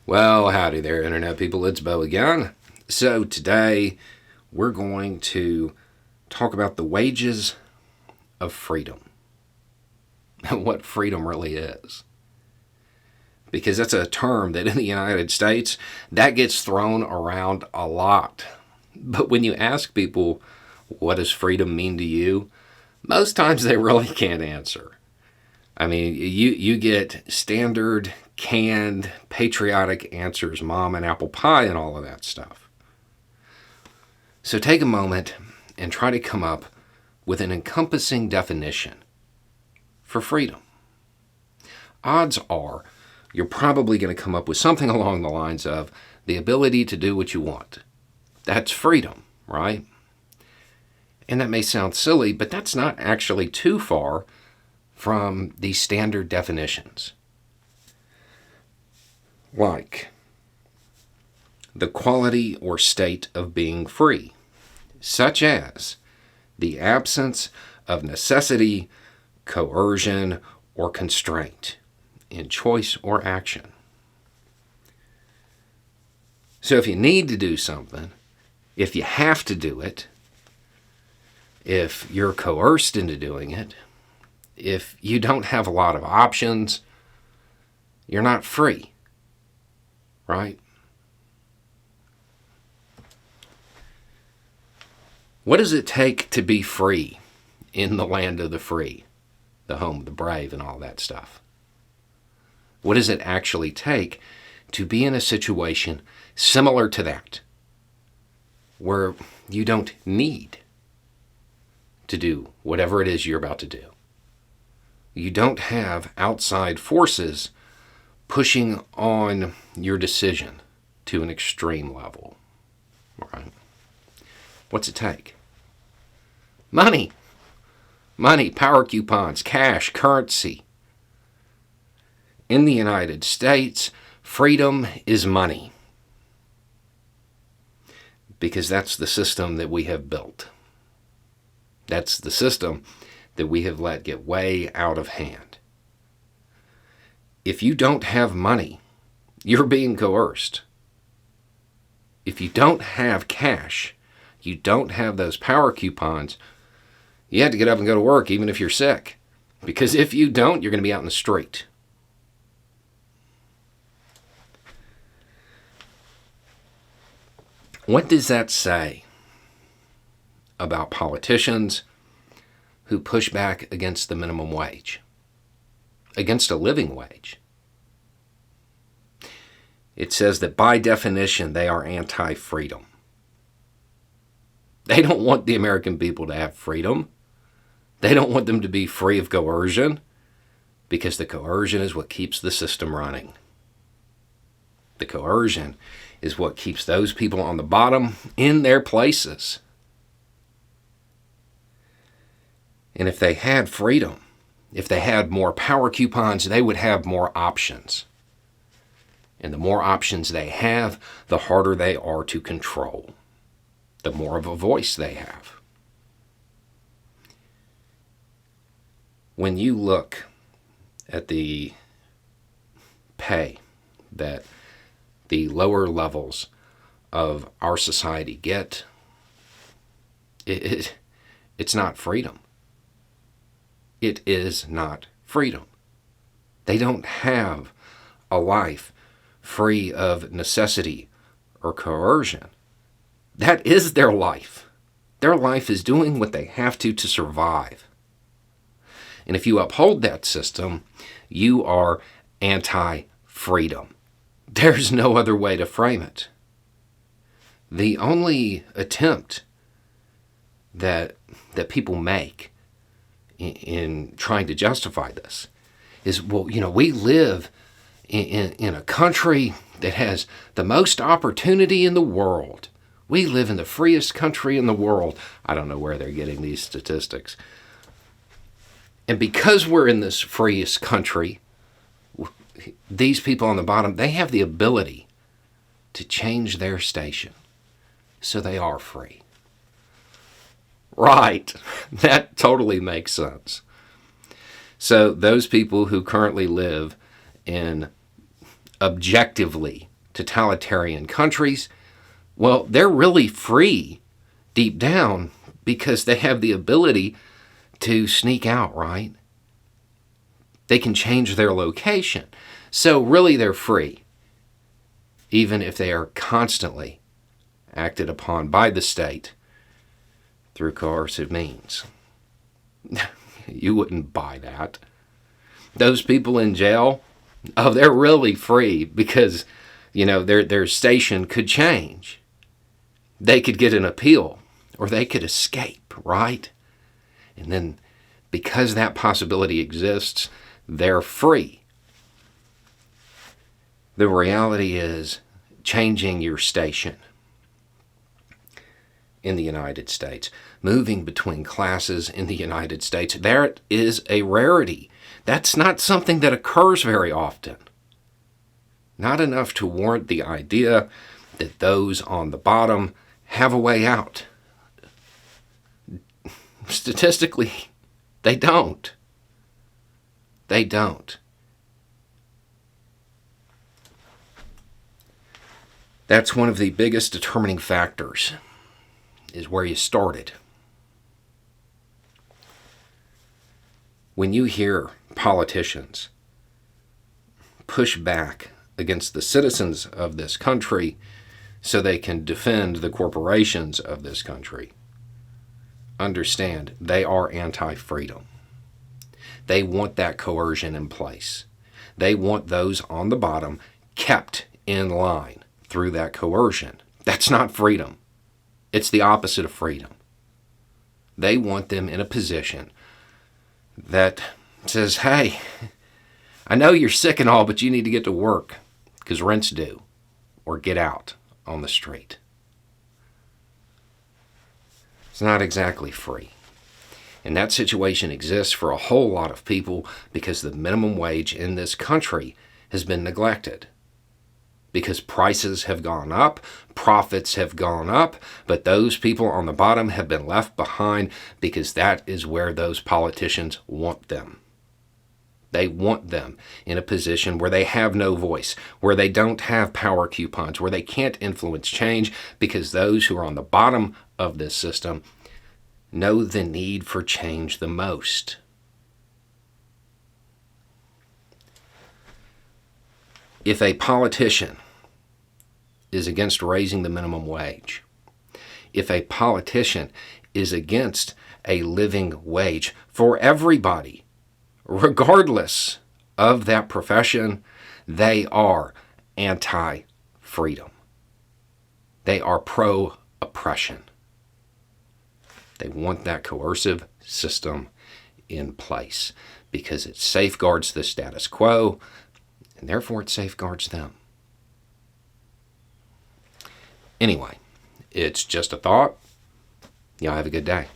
Well, howdy there, Internet people. It's Bo again. So today we're going to talk about the wages of freedom and what freedom really is. Because that's a term that in the United States, that gets thrown around a lot. But when you ask people, what does freedom mean to you? Most times they really can't answer. I mean, you get standard, canned, patriotic answers, mom and apple pie and all of that stuff. So take a moment and try to come up with an encompassing definition for freedom. Odds are you're probably going to come up with something along the lines of the ability to do what you want. That's freedom, right? And that may sound silly, but that's not actually too far from the standard definitions. Like the quality or state of being free, such as the absence of necessity, coercion, or constraint in choice or action. So if you need to do something, if you have to do it, if you're coerced into doing it, if you don't have a lot of options, you're not free, right? What does it take to be free in the land of the free, the home of the brave and all that stuff? What does it actually take to be in a situation similar to that, where you don't need to do whatever it is you're about to do? You don't have outside forces pushing on your decision to an extreme level, right? What's it take? Money, power coupons, cash, currency. In the United States, freedom is money, because that's the system that we have built. That's the system that we have let get way out of hand. If you don't have money, you're being coerced. If you don't have cash, you don't have those power coupons, you have to get up and go to work even if you're sick. Because if you don't, you're going to be out in the street. What does that say about politicians who push back against the minimum wage, against a living wage? It says that by definition, they are anti-freedom. They don't want the American people to have freedom. They don't want them to be free of coercion, because the coercion is what keeps the system running. The coercion is what keeps those people on the bottom in their places. And if they had freedom, if they had more power coupons, they would have more options. And the more options they have, the harder they are to control, the more of a voice they have. When you look at the pay that the lower levels of our society get, it's not freedom. It is not freedom. They don't have a life free of necessity or coercion. That is their life. Their life is doing what they have to survive. And if you uphold that system, you are anti-freedom. There's no other way to frame it. The only attempt that people make in trying to justify this is, well, we live in a country that has the most opportunity in the world. We live in the freest country in the world. I don't know where they're getting these statistics. And because we're in this freest country, these people on the bottom, they have the ability to change their station so they are free. Right. That totally makes sense. So those people who currently live in objectively totalitarian countries, well, they're really free deep down because they have the ability to sneak out, right? They can change their location. So really they're free, even if they are constantly acted upon by the state through coercive means. You wouldn't buy that. Those people in jail, oh, they're really free because, their station could change. They could get an appeal or they could escape, right? And then because that possibility exists, they're free. The reality is changing your station in the United States, moving between classes in the United States, that is a rarity. That's not something that occurs very often. Not enough to warrant the idea that those on the bottom have a way out. Statistically, they don't. They don't. That's one of the biggest determining factors, is where you started. When you hear politicians push back against the citizens of this country so they can defend the corporations of this country, understand they are anti-freedom. They want that coercion in place. They want those on the bottom kept in line through that coercion. That's not freedom. It's the opposite of freedom. They want them in a position that says, hey, I know you're sick and all, but you need to get to work because rent's due, or get out on the street. It's not exactly free. And that situation exists for a whole lot of people because the minimum wage in this country has been neglected. Because prices have gone up, profits have gone up, but those people on the bottom have been left behind because that is where those politicians want them. They want them in a position where they have no voice, where they don't have power coupons, where they can't influence change because those who are on the bottom of this system know the need for change the most. If a politician is against raising the minimum wage, if a politician is against a living wage for everybody, regardless of that profession, they are anti-freedom. They are pro-oppression. They want that coercive system in place because it safeguards the status quo, and therefore it safeguards them. Anyway, it's just a thought. Y'all have a good day.